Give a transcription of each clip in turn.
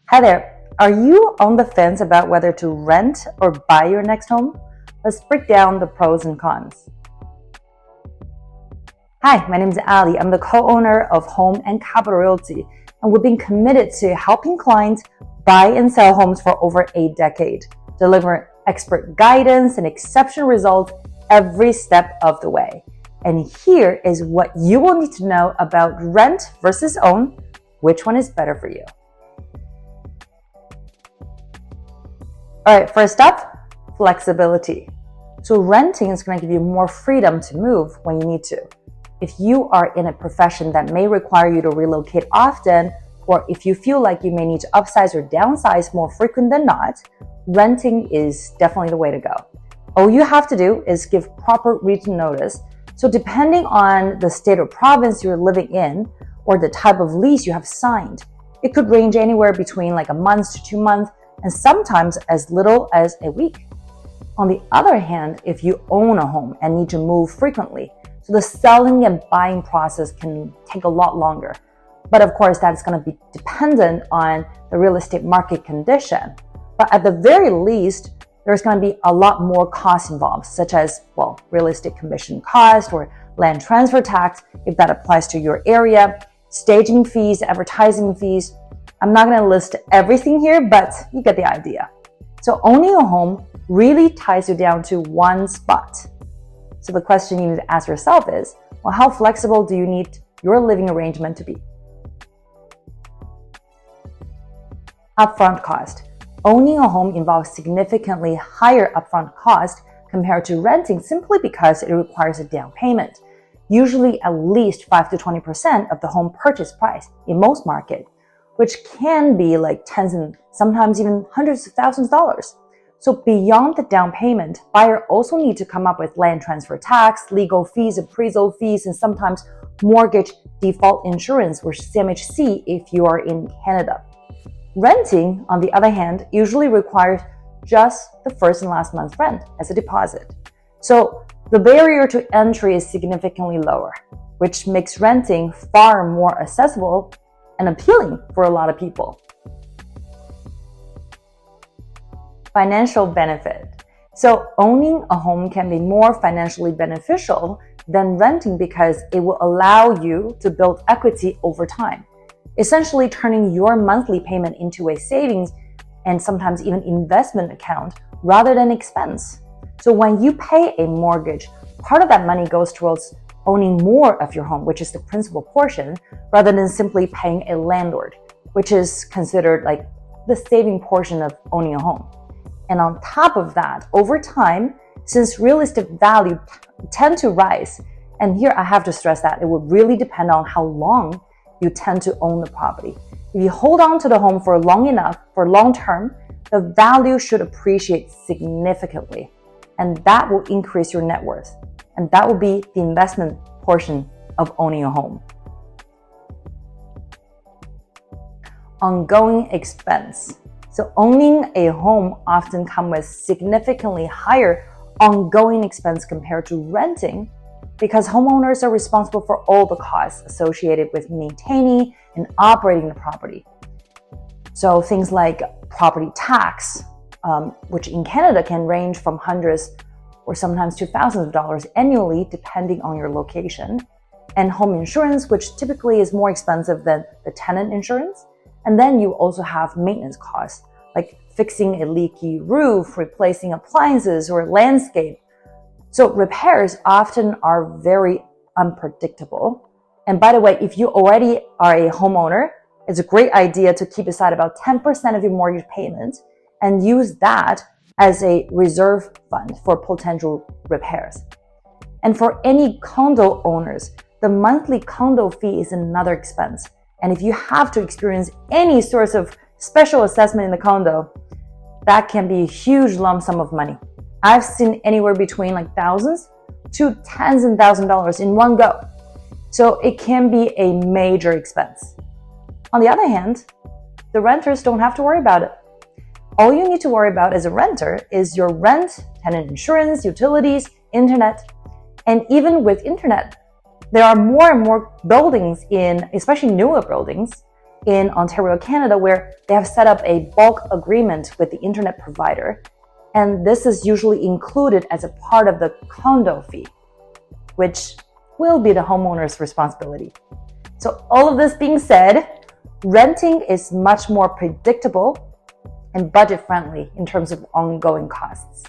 Hi there. Are you on the fence about whether to rent or buy your next home? Let's break down the pros and cons. Hi, my name is Ali. I'm the co-owner of Home and Capital Realty, and we've been committed to helping clients buy and sell homes for over a decade, delivering expert guidance and exceptional results every step of the way. And here is what you will need to know about rent versus own. Which one is better for you? All right, first up, flexibility. So renting is going to give you more freedom to move when you need to. If you are in a profession that may require you to relocate often, or if you feel like you may need to upsize or downsize more frequent than not, renting is definitely the way to go. All you have to do is give proper written notice. So depending on the state or province you're living in, or the type of lease you have signed, it could range anywhere between like a month to 2 months, and sometimes as little as a week. On the other hand, if you own a home and need to move frequently, so the selling and buying process can take a lot longer. But of course, that's going to be dependent on the real estate market condition. But at the very least, there's going to be a lot more costs involved, such as, real estate commission cost or land transfer tax, if that applies to your area, staging fees, advertising fees. I'm not going to list everything here, but you get the idea. So owning a home really ties you down to one spot. So the question you need to ask yourself is, how flexible do you need your living arrangement to be? Upfront cost. Owning a home involves significantly higher upfront cost compared to renting simply because it requires a down payment, usually at least 5 to 20% of the home purchase price in most markets, which can be like tens and sometimes even hundreds of thousands of dollars. So beyond the down payment, buyer also need to come up with land transfer tax, legal fees, appraisal fees, and sometimes mortgage default insurance or CMHC if you are in Canada. Renting, on the other hand, usually requires just the first and last month's rent as a deposit. So the barrier to entry is significantly lower, which makes renting far more accessible and appealing for a lot of people. Financial benefit. So owning a home can be more financially beneficial than renting because it will allow you to build equity over time, essentially turning your monthly payment into a savings and sometimes even investment account rather than expense. So when you pay a mortgage, part of that money goes towards owning more of your home, which is the principal portion, rather than simply paying a landlord, which is considered like the saving portion of owning a home. And on top of that, over time, since real estate value tend to rise, and here I have to stress that it would really depend on how long you tend to own the property. If you hold on to the home for long enough, for long term, the value should appreciate significantly, and that will increase your net worth. And that will be the investment portion of owning a home. Ongoing expense. So owning a home often comes with significantly higher ongoing expense compared to renting because homeowners are responsible for all the costs associated with maintaining and operating the property. So things like property tax, which in Canada can range from hundreds or sometimes to thousands of dollars annually, depending on your location, and home insurance, which typically is more expensive than the tenant insurance. And then you also have maintenance costs, like fixing a leaky roof, replacing appliances, or landscape. So repairs often are very unpredictable. And by the way, if you already are a homeowner, it's a great idea to keep aside about 10% of your mortgage payment and use that as a reserve fund for potential repairs. And for any condo owners, the monthly condo fee is another expense. And if you have to experience any source of special assessment in the condo, that can be a huge lump sum of money. I've seen anywhere between like thousands to tens and thousands of dollars in one go. So it can be a major expense. On the other hand, the renters don't have to worry about it. All you need to worry about as a renter is your rent, tenant insurance, utilities, internet. And even with internet, there are more and more buildings especially newer buildings, in Ontario, Canada, where they have set up a bulk agreement with the internet provider. And this is usually included as a part of the condo fee, which will be the homeowner's responsibility. So all of this being said, renting is much more predictable and budget-friendly in terms of ongoing costs.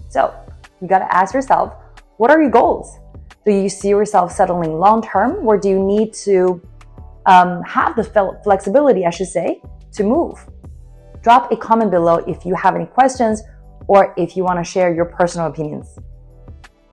So you got to ask yourself, what are your goals? Do you see yourself settling long-term, or do you need to have the flexibility, I should say, to move? Drop a comment below if you have any questions or if you want to share your personal opinions.